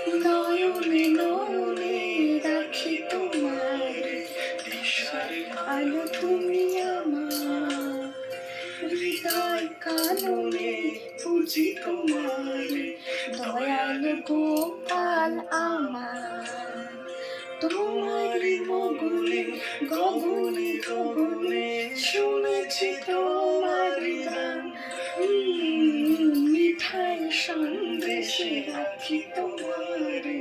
নয়নে নয়নে রাখি তোমার, দিশার আলো তুমি আমার, হৃদয় কাননে পুজি তোমার, দয়াল গোপাল আমার। তোমারি মগনে গগনে গগনে শুনেছি তোমারি গান, মিঠাই সন্দেশে রাখি তোমারে,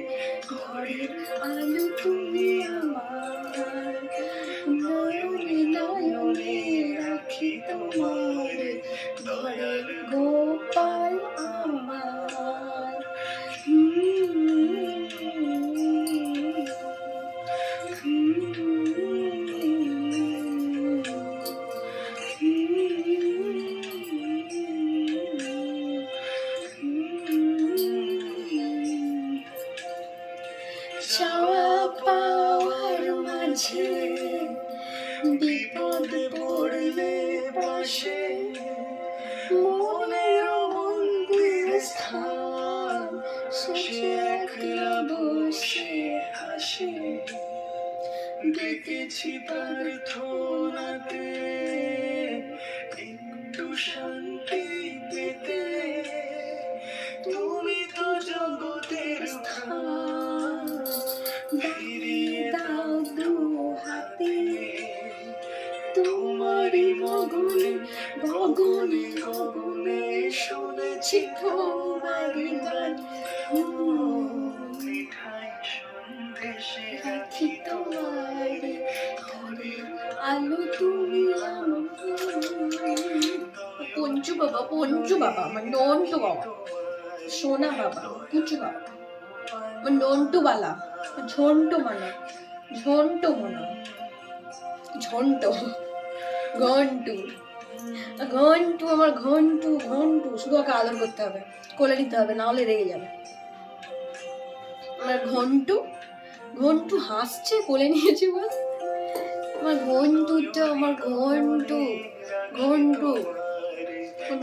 ঘরের আলো তুমি আমার, নয়নে নয়নে রাখি তোমারে, ঘরের গোপাল আমার। চাওয়া পাওয়ার মাঝে বিপদ পড়লে পাশে, মনের মন্দির স্থান শেষে একলা বসে হাসে, ডেকেছি প্রার্থনাতে একটু শান্তি পেতে, তুমি তো জগতের স্থান, ফিরিয়ে দাও দু হাতে, তোমারি মগনে গগনে গগনে শুনেছি তোমারি গান, মিঠাই সন্দেশে রাখি তোমারে, ঘরের আলো তুমি আমার। পঞ্চু বাবা, পঞ্চু বাবা, আমার নন্টু বাবা, সোনা বাবা, কুচু বাবা, আমার নন্টু বালা, ঝন্টু মানা, ঝন্টু মানা, ঝন্টু, ঘন্টু, ঘন্টু, আমার ঘন্টু, ঘন্টু, শুধু ওকে আদর করতে হবে, কোলে নিতে হবে, না হলে রেগে যাবে। আমার ঘন্টু, ঘন্টু হাসছে, কোলে নিয়েছি বল, আমার ঘন্টুটা, আমার ঘন্টু, ঘন্টু,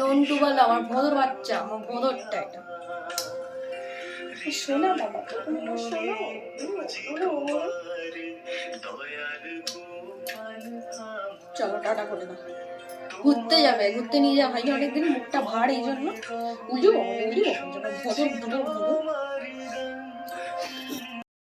নন্টু বলা, আমার ভদর বাচ্চা, আমার ভদরটা এটা। শোনা বাবা, শোনো, চলো টাটা করে দাও। ঘুরতে যাবে, ঘুরতে নিয়ে যাওয়া হয়নি অনেকদিন, মুখটা ভার, এই জন্য উজু উজু ভদর ভদর ভদর